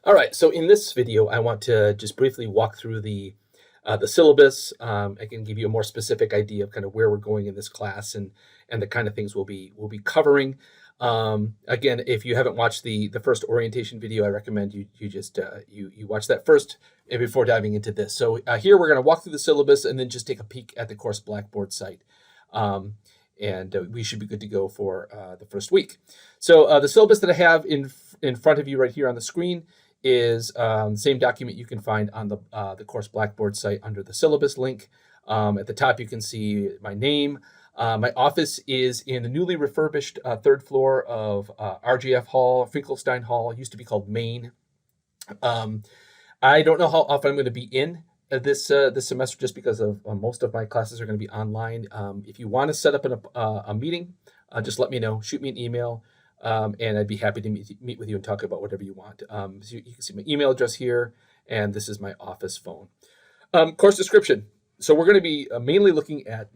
All right, so in this video, I want to just briefly walk through the syllabus. I can give you a more specific idea of kind of where we're going in this class and the kind of things we'll be covering. Again, if you haven't watched the first orientation video, I recommend you just you watch that first and before diving into this. So here we're going to walk through the syllabus and then just take a peek at the course Blackboard site. And we should be good to go for the first week. So the syllabus that I have in front of you right here on the screen is the same document you can find on the course Blackboard site under the syllabus link. At the top, you can see my name. My office is in the newly refurbished third floor of RGF Hall, Finkelstein Hall. It used to be called Main. I don't know how often I'm going to be in this semester, just because of most of my classes are going to be online. If you want to set up a meeting, just let me know. Shoot me an email. And I'd be happy to meet with you and talk about whatever you want. So you can see my email address here, and this is my office phone. Course description. So we're going to be mainly looking at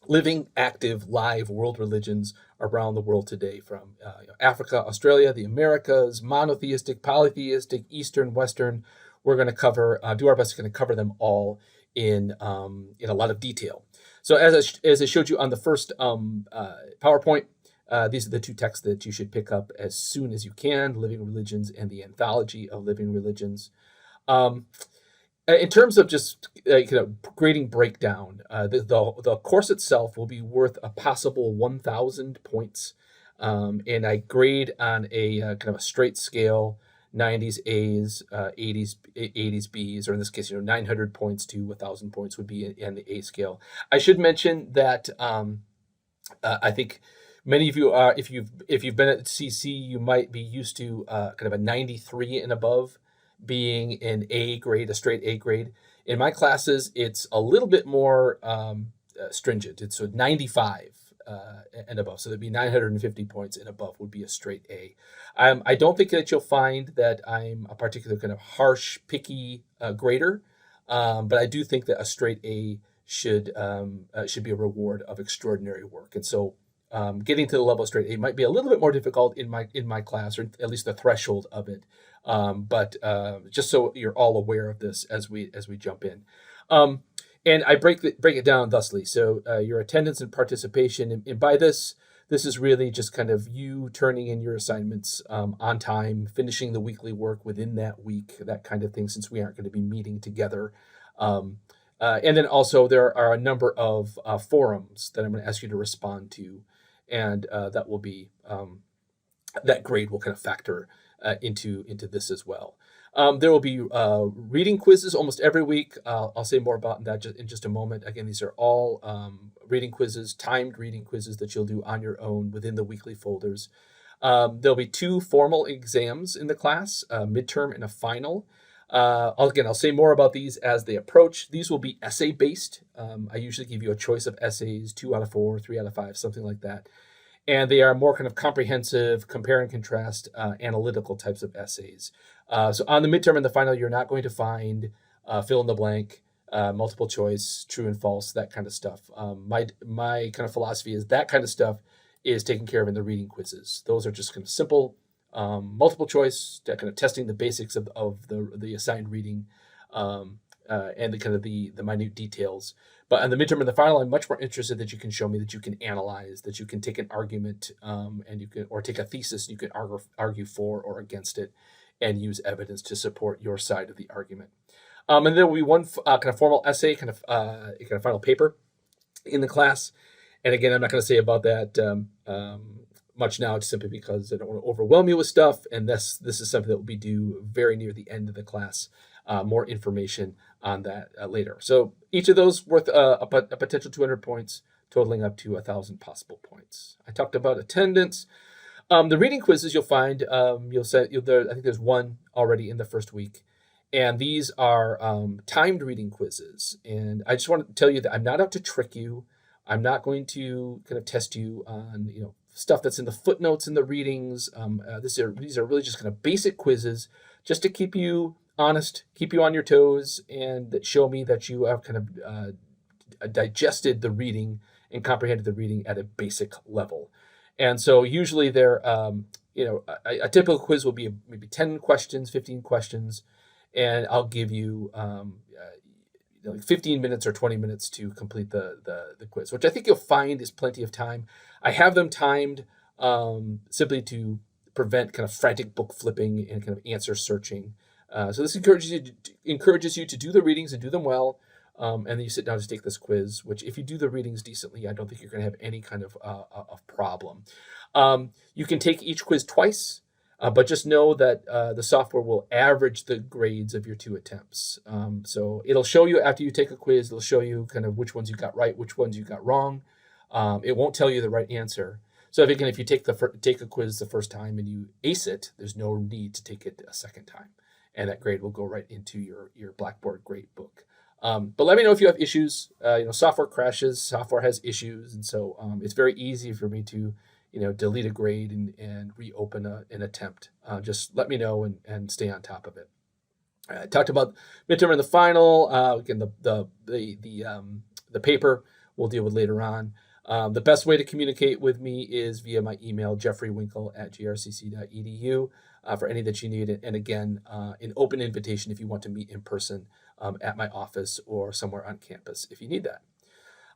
living, active, live world religions around the world today, from Africa, Australia, the Americas, monotheistic, polytheistic, Eastern, Western. We're going to cover, do our best to kind of cover them all in a lot of detail. So as I showed you on the first PowerPoint, these are the two texts that you should pick up as soon as you can: Living Religions and the Anthology of Living Religions. In terms of just grading breakdown, the course itself will be worth a possible 1,000 points, and I grade on a kind of a straight scale: 90s A's, 80s B's, or in this case, 900 points to 1,000 points would be in the A scale. I should mention that I think many of you are, if you've been at CC, you might be used to kind of a 93 and above being an A grade, a straight A grade. In my classes, it's a little bit more stringent. It's 95 and above. So there'd be 950 points and above would be a straight A. I don't think that you'll find that I'm a particular kind of harsh, picky grader, but I do think that a straight A should be a reward of extraordinary work. And so getting to the level of straight A might be a little bit more difficult in my class, or at least the threshold of it. But just so you're all aware of this as we jump in. And I break it down thusly. So your attendance and participation, and by this is really just kind of you turning in your assignments on time, finishing the weekly work within that week, that kind of thing, since we aren't going to be meeting together. And then also there are a number of forums that I'm going to ask you to respond to, and that will be that grade will kind of factor into this as well. There will be reading quizzes almost every week. I'll say more about that in just a moment. Again, these are all reading quizzes, timed reading quizzes that you'll do on your own within the weekly folders. There'll be 2 formal exams in the class, a midterm and a final. I'll say more about these as they approach. These will be essay-based. I usually give you a choice of essays, 2 out of 4, 3 out of 5, something like that. And they are more kind of comprehensive, compare and contrast, analytical types of essays. So on the midterm and the final, you're not going to find fill in the blank, multiple choice, true and false, that kind of stuff. My kind of philosophy is that kind of stuff is taken care of in the reading quizzes. Those are just kind of simple, multiple choice, kind of testing the basics of the assigned reading, and the kind of the minute details. But on the midterm and the final, I'm much more interested that you can show me that you can analyze, that you can take an argument, and you can, or take a thesis, and you can argue for or against it, and use evidence to support your side of the argument. And there will be one kind of formal essay, kind of final paper in the class. And again, I'm not going to say about that much now, simply because I don't want to overwhelm you with stuff. And this is something that will be due very near the end of the class. More information on that later. So each of those worth a potential 200 points, totaling up to 1,000 possible points. I talked about attendance. The reading quizzes you'll find, I think there's one already in the first week. And these are timed reading quizzes. And I just want to tell you that I'm not out to trick you. I'm not going to kind of test you on stuff that's in the footnotes in the readings. These are really just kind of basic quizzes, just to keep you honest, keep you on your toes, and that show me that you have kind of digested the reading and comprehended the reading at a basic level. And so usually they're a typical quiz will be maybe 10 questions, 15 questions, and I'll give you 15 minutes or 20 minutes to complete the quiz, which I think you'll find is plenty of time. I have them timed simply to prevent kind of frantic book flipping and kind of answer searching. So this encourages you to do the readings and do them well, and then you sit down to take this quiz, which if you do the readings decently, I don't think you're going to have any kind of problem. You can take each quiz twice, but just know that the software will average the grades of your 2 attempts. So it'll show you after you take a quiz, it'll show you kind of which ones you got right, which ones you got wrong. It won't tell you the right answer. So if you take a quiz the first time and you ace it, there's no need to take it a second time, and that grade will go right into your Blackboard grade book. But let me know if you have issues. Software crashes, software has issues, and so it's very easy for me to delete a grade and reopen an attempt. Just let me know and stay on top of it. I talked about midterm and the final. Again, the paper we'll deal with later on. The best way to communicate with me is via my email, jeffreywinkle@grcc.edu, for any that you need. And again, an open invitation if you want to meet in person at my office or somewhere on campus if you need that.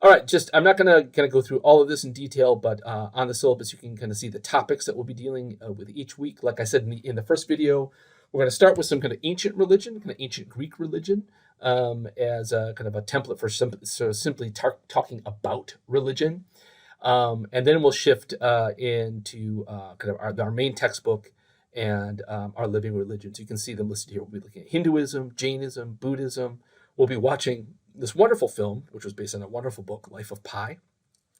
All right, I'm not going to kind of go through all of this in detail, but on the syllabus, you can kind of see the topics that we'll be dealing with each week. Like I said in the first video, we're going to start with some kind of ancient religion, kind of ancient Greek religion, as a kind of a template for simply talking about religion. And then we'll shift into kind of our main textbook and our living religions. You can see them listed here. We'll be looking at Hinduism, Jainism, Buddhism. We'll be watching this wonderful film, which was based on a wonderful book, Life of Pi,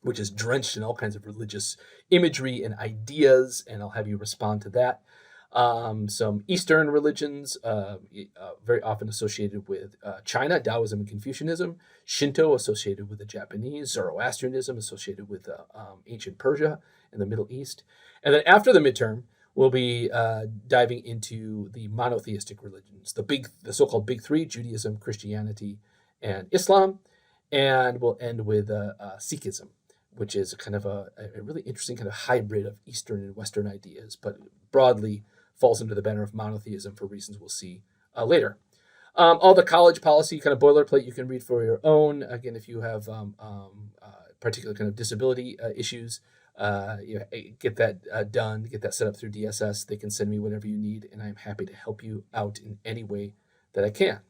which is drenched in all kinds of religious imagery and ideas, and I'll have you respond to that. Some Eastern religions, very often associated with China, Taoism and Confucianism, Shinto associated with the Japanese, Zoroastrianism associated with ancient Persia and the Middle East. And then after the midterm, we'll be diving into the monotheistic religions, the so-called big three, Judaism, Christianity, and Islam, and we'll end with Sikhism, which is kind of a really interesting kind of hybrid of Eastern and Western ideas, but broadly falls into the banner of monotheism for reasons we'll see later. All the college policy kind of boilerplate you can read for your own. Again, if you have particular kind of disability issues, get that done, get that set up through DSS. They can send me whatever you need, and I'm happy to help you out in any way that I can.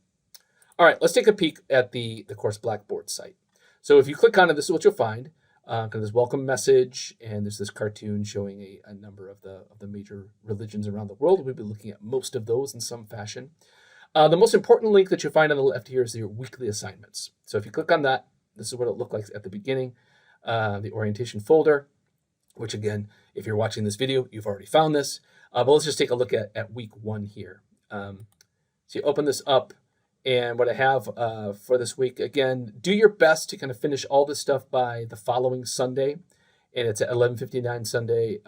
All right, let's take a peek at the course Blackboard site. So if you click on it, this is what you'll find. There's welcome message, and there's this cartoon showing a number of the major religions around the world. We'll be looking at most of those in some fashion. The most important link that you'll find on the left here is your weekly assignments. So if you click on that, this is what it looked like at the beginning, the orientation folder, which again, if you're watching this video, you've already found this. But let's just take a look at week 1 here. So you open this up. And what I have for this week, again, do your best to kind of finish all this stuff by the following Sunday. And it's at 11:59 Sunday,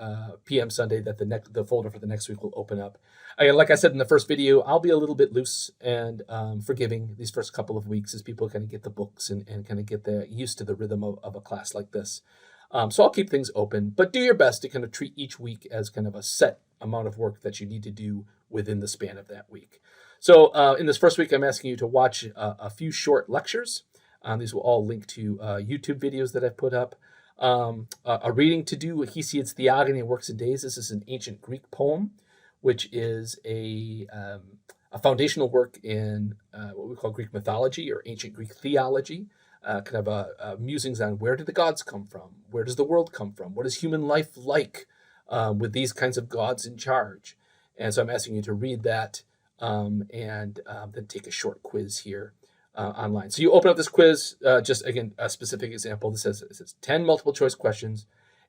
p.m. Sunday that the folder for the next week will open up. Again, like I said in the first video, I'll be a little bit loose and forgiving these first couple of weeks as people kind of get the books and kind of get used to the rhythm of a class like this. So I'll keep things open, but do your best to kind of treat each week as kind of a set amount of work that you need to do within the span of that week. So in this first week, I'm asking you to watch a few short lectures. These will all link to YouTube videos that I've put up. A reading to do, Hesiod's Theogony and Works and Days. This is an ancient Greek poem, which is a foundational work in what we call Greek mythology or ancient Greek theology. Kind of musings on where did the gods come from? Where does the world come from? What is human life like with these kinds of gods in charge? And so I'm asking you to read that and then take a short quiz here online. So you open up this quiz, just again, a specific example. It says 10 multiple choice questions,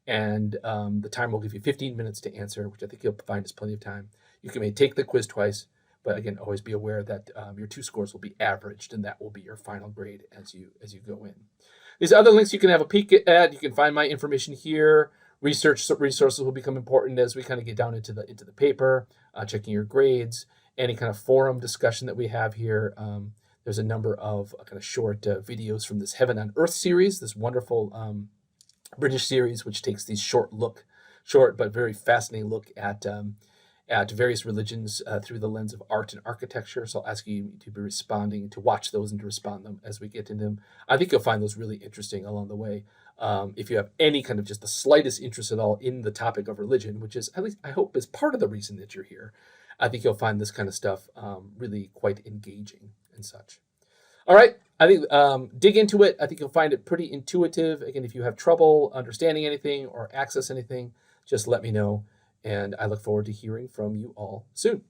and the timer will give you 15 minutes to answer, which I think you'll find is plenty of time. You can take the quiz twice, but again, always be aware that your 2 scores will be averaged, and that will be your final grade as you go in. These other links you can have a peek at. You can find my information here. Research resources will become important as we kind of get down into the paper, checking your grades, any kind of forum discussion that we have here. There's a number of kind of short videos from this Heaven on Earth series, this wonderful British series, which takes these short short but very fascinating look at various religions through the lens of art and architecture. So I'll ask you to be responding, to watch those and to respond to them as we get into them. I think you'll find those really interesting along the way. If you have any kind of just the slightest interest at all in the topic of religion, which is, at least I hope, is part of the reason that you're here, I think you'll find this kind of stuff really quite engaging and such. All right. I think dig into it. I think you'll find it pretty intuitive. Again, if you have trouble understanding anything or access anything, just let me know. And I look forward to hearing from you all soon.